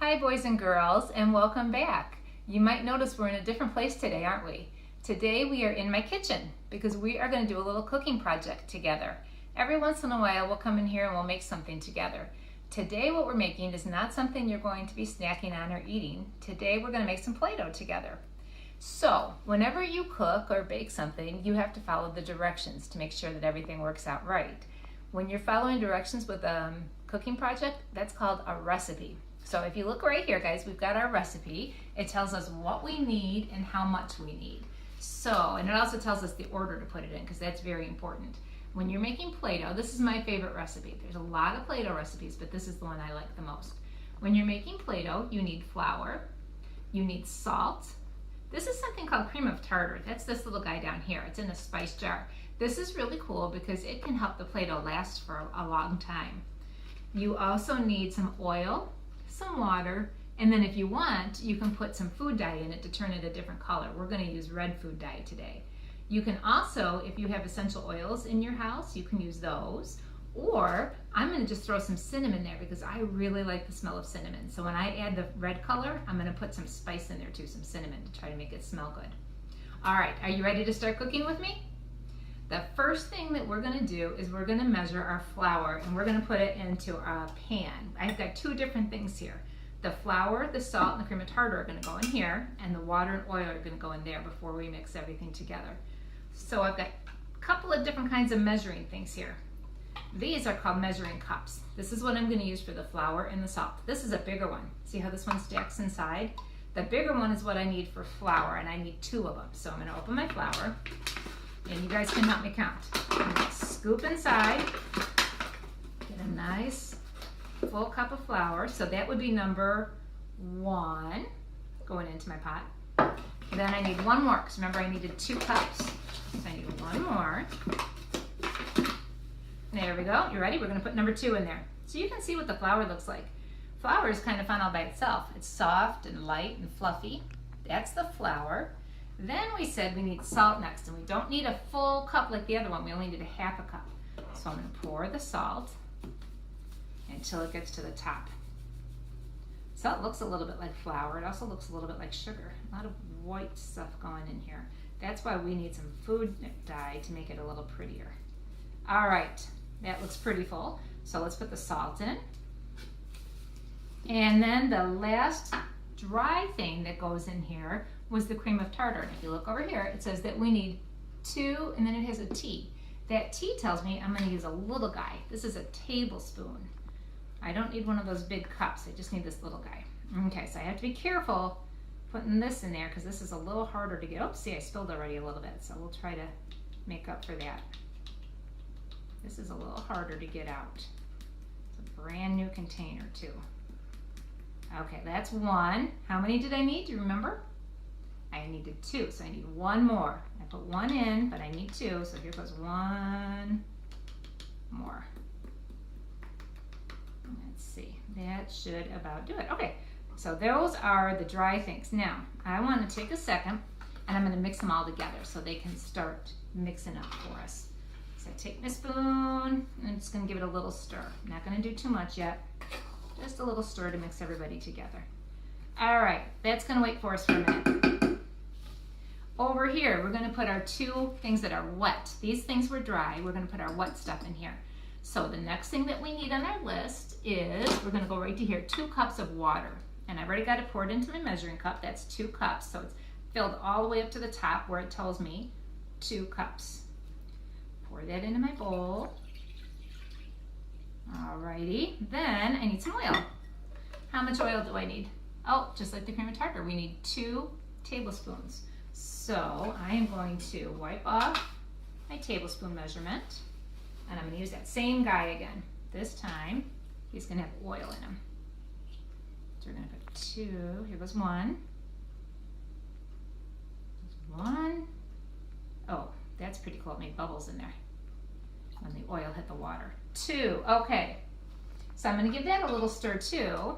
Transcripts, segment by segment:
Hi boys and girls, and welcome back. You might notice we're in a different place today, aren't we? Today we are in my kitchen because we are going to do a little cooking project together. Every once in a while we'll come in here and we'll make something together. Today what we're making is not something you're going to be snacking on or eating. Today we're going to make some Play-Doh together. So whenever you cook or bake something, you have to follow the directions to make sure that everything works out right. When you're following directions with a cooking project, that's called a recipe. So if you look right here, guys, we've got our recipe. It tells us what we need and how much we need. So, and it also tells us the order to put it in because that's very important. When you're making Play-Doh, this is my favorite recipe. There's a lot of Play-Doh recipes, but this is the one I like the most. When you're making Play-Doh, you need flour, you need salt. This is something called cream of tartar. That's this little guy down here. It's in a spice jar. This is really cool because it can help the Play-Doh last for a long time. You also need some oil, some water, and then if you want, you can put some food dye in it to turn it a different color. We're going to use red food dye today. You can also, if you have essential oils in your house, you can use those. Or I'm going to just throw some cinnamon there because I really like the smell of cinnamon. So when I add the red color, I'm going to put some spice in there too, some cinnamon to try to make it smell good. All right, are you ready to start cooking with me? The first thing that we're going to do is we're going to measure our flour and we're going to put it into a pan. I've got two different things here. The flour, the salt, and the cream of tartar are going to go in here, and the water and oil are going to go in there before we mix everything together. So I've got a couple of different kinds of measuring things here. These are called measuring cups. This is what I'm going to use for the flour and the salt. This is a bigger one. See how this one stacks inside? The bigger one is what I need for flour, and I need two of them. So I'm going to open my flour. And you guys can help me count. I'm going to scoop inside, get a nice full cup of flour. So that would be number 1 going into my pot. And then I need one more, because remember I needed 2 cups. So I need one more. There we go. You ready? We're going to put number 2 in there. So you can see what the flour looks like. Flour is kind of fun all by itself. It's soft and light and fluffy. That's the flour. Then we said we need salt next, and we don't need a full cup like the other one. We only need a half a cup. So I'm going to pour the salt until it gets to the top. Salt looks a little bit like flour. It also looks a little bit like sugar. A lot of white stuff going in here. That's why we need some food dye to make it a little prettier. All right, that looks pretty full. So let's put the salt in. And then the last dry thing that goes in here was the cream of tartar. And if you look over here, it says that we need 2, and then it has a T. That T tells me I'm going to use a little guy. This is a tablespoon. I don't need one of those big cups. I just need this little guy. Okay, so I have to be careful putting this in there because this is a little harder to get. Oh, see, I spilled already a little bit, so we'll try to make up for that. This is a little harder to get out. It's a brand new container, too. Okay, that's 1. How many did I need? Do you remember? I needed 2, so I need 1 more. I put 1 in, but I need 2, so here goes 1 more. Let's see, that should about do it. Okay, so those are the dry things. Now, I want to take a second, and I'm going to mix them all together so they can start mixing up for us. So I take my spoon, and I'm just going to give it a little stir. I'm not going to do too much yet, just a little stir to mix everybody together. All right, that's going to wait for us for a minute. Over here, we're going to put our 2 things that are wet. These things were dry. We're going to put our wet stuff in here. So the next thing that we need on our list is, we're going to go right to here, 2 cups of water. And I've already got it poured into my measuring cup. That's 2 cups. So it's filled all the way up to the top where it tells me 2 cups. Pour that into my bowl. Alrighty. Then I need some oil. How much oil do I need? Oh, just like the cream of tartar, we need 2 tablespoons. So I am going to wipe off my tablespoon measurement, and I'm going to use that same guy again. This time, he's going to have oil in him. So we're going to put 2. Here goes 1. There's 1. Oh, that's pretty cool. It made bubbles in there when the oil hit the water. 2. Okay. So I'm going to give that a little stir too,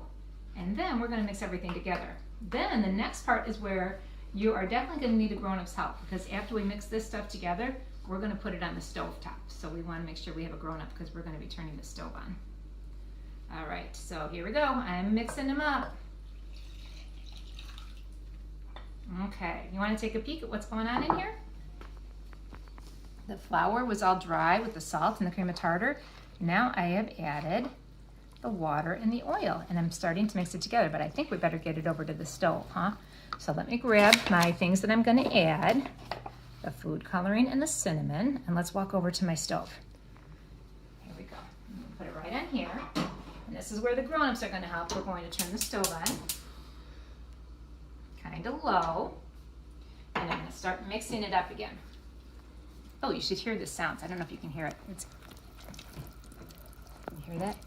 and then we're going to mix everything together. Then the next part is where you are definitely going to need a grown-up's help, because after we mix this stuff together, we're going to put it on the stove top. So we want to make sure we have a grown-up because we're going to be turning the stove on. All right, so here we go. I'm mixing them up. Okay, you want to take a peek at what's going on in here? The flour was all dry with the salt and the cream of tartar. Now I have added the water and the oil, and I'm starting to mix it together, but I think we better get it over to the stove, huh? So let me grab my things that I'm going to add, the food coloring and the cinnamon, and let's walk over to my stove. Here we go. I'm going to put it right on here, and this is where the grown-ups are going to help. We're going to turn the stove on, kind of low, and I'm going to start mixing it up again. Oh, you should hear the sounds. I don't know if you can hear it. Can you hear that?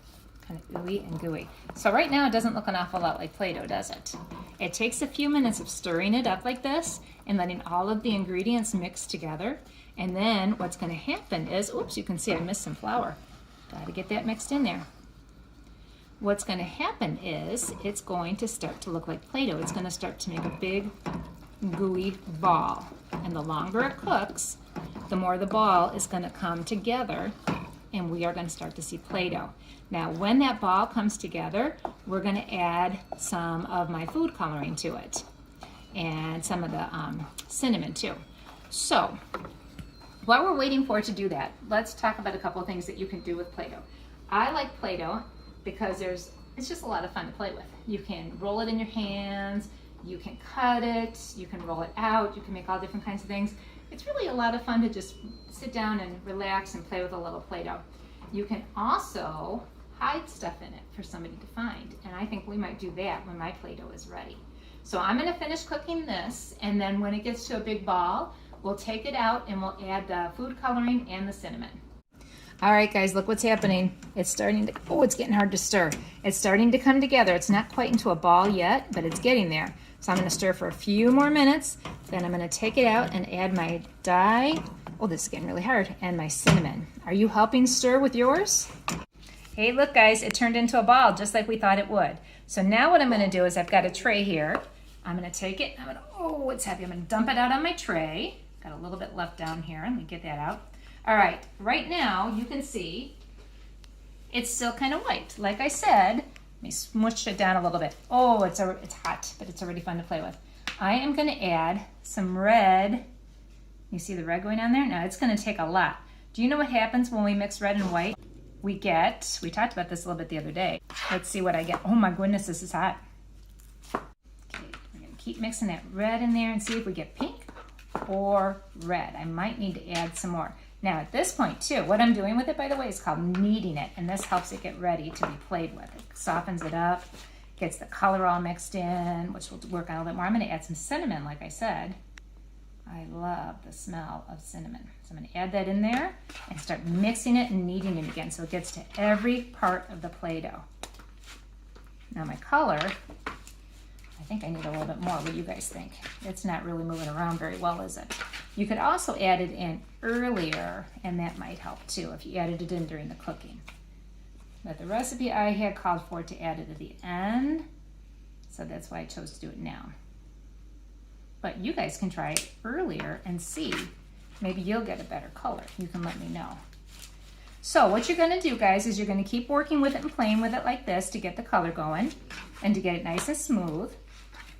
Kind of ooey and gooey. So right now it doesn't look an awful lot like Play-Doh, does it? It takes a few minutes of stirring it up like this and letting all of the ingredients mix together. And then what's going to happen is, oops, you can see I missed some flour. Got to get that mixed in there. What's going to happen is it's going to start to look like Play-Doh. It's going to start to make a big gooey ball. And the longer it cooks, the more the ball is going to come together, and we are going to start to see Play-Doh. Now, when that ball comes together, we're going to add some of my food coloring to it and some of the cinnamon too. So, while we're waiting for it to do that, let's talk about a couple of things that you can do with Play-Doh. I like Play-Doh because it's just a lot of fun to play with. You can roll it in your hands, you can cut it, you can roll it out, you can make all different kinds of things. It's really a lot of fun to just sit down and relax and play with a little Play-Doh. You can also hide stuff in it for somebody to find, and I think we might do that when my Play-Doh is ready. So I'm going to finish cooking this, and then when it gets to a big ball, we'll take it out and we'll add the food coloring and the cinnamon. All right, guys, look what's happening. It's starting to, oh, it's getting hard to stir. It's starting to come together. It's not quite into a ball yet, but it's getting there. So I'm going to stir for a few more minutes, then I'm going to take it out and add my dye. Oh, this is getting really hard. And my cinnamon. Are you helping stir with yours? Hey, look, guys, it turned into a ball just like we thought it would. So now what I'm going to do is I've got a tray here. I'm going to take it. Oh, it's heavy. I'm going to dump it out on my tray. Got a little bit left down here. Let me get that out. All right, right now you can see it's still kind of white. Like I said, let me smoosh it down a little bit. Oh, it's hot, but it's already fun to play with. I am going to add some red. You see the red going on there? Now it's going to take a lot. Do you know what happens when we mix red and white? We talked about this a little bit the other day. Let's see what I get. Oh my goodness, this is hot. Okay, we're going to keep mixing that red in there and see if we get pink or red. I might need to add some more. Now at this point too, what I'm doing with it, by the way, is called kneading it, and this helps it get ready to be played with. It softens it up, gets the color all mixed in, which will work on a little bit more. I'm going to add some cinnamon, like I said. I love the smell of cinnamon. So I'm going to add that in there and start mixing it and kneading it again so it gets to every part of the Play-Doh. Now my color, I think I need a little bit more. What do you guys think? It's not really moving around very well, is it? You could also add it in earlier, and that might help too if you added it in during the cooking. But the recipe I had called for it to add it at the end, so that's why I chose to do it now. But you guys can try it earlier and see. Maybe you'll get a better color. You can let me know. So what you're going to do, guys, is you're going to keep working with it and playing with it like this to get the color going and to get it nice and smooth.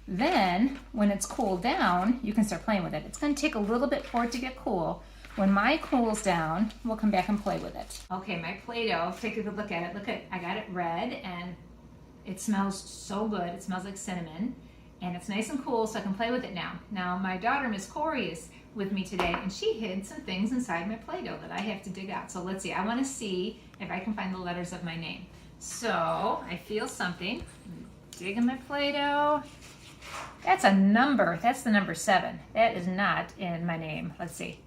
Then, when it's cooled down, you can start playing with it. It's going to take a little bit for it to get cool. When mine cools down, we'll come back and play with it. Okay, my Play-Doh, take a good look at it. Look at, I got it red, and it smells so good. It smells like cinnamon, and it's nice and cool, so I can play with it now. Now, my daughter, Miss Corey, is with me today, and she hid some things inside my Play-Doh that I have to dig out. So let's see. I want to see if I can find the letters of my name. So I feel something. Dig in my Play-Doh. That's a number. That's the number 7. That is not in my name. Let's see.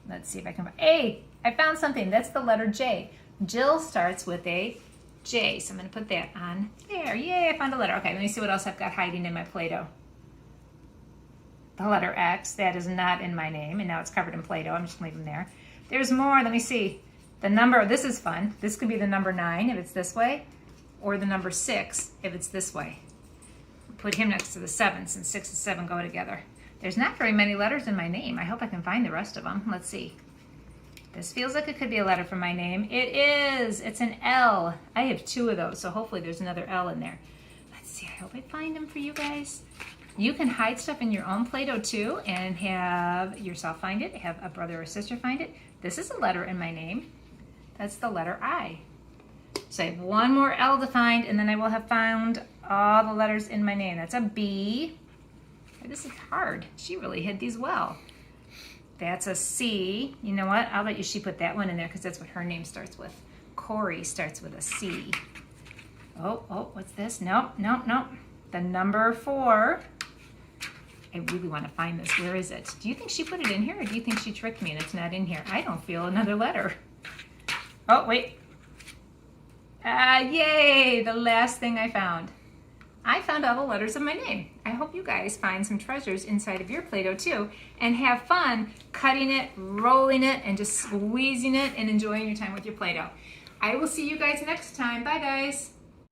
Let's see if I can find. Hey, I found something. That's the letter J. Jill starts with a J. So I'm going to put that on there. Yay, I found a letter. Okay, let me see what else I've got hiding in my Play-Doh. The letter X. That is not in my name, and now it's covered in Play-Doh. I'm just going to leave them there. There's more. Let me see. The number. This is fun. This could be the number 9 if it's this way, or the number 6 if it's this way. Put him next to the 7 since 6 and 7 go together. There's not very many letters in my name. I hope I can find the rest of them. Let's see. This feels like it could be a letter from my name. It is. It's an L. I have 2 of those, so hopefully there's another L in there. Let's see. I hope I find them for you guys. You can hide stuff in your own Play-Doh too and have yourself find it, have a brother or sister find it. This is a letter in my name. That's the letter I. So I have one more L to find, and then I will have found all the letters in my name. That's a B. This is hard. She really hid these well. That's a C. You know what? I'll let you she put that one in there because that's what her name starts with. Corey starts with a C. Oh, what's this? Nope. The number 4. I really want to find this. Where is it? Do you think she put it in here, or do you think she tricked me and it's not in here? I don't feel another letter. Oh, wait. Yay! The last thing I found. I found all the letters of my name. I hope you guys find some treasures inside of your Play-Doh too, and have fun cutting it, rolling it, and just squeezing it and enjoying your time with your Play-Doh. I will see you guys next time. Bye, guys.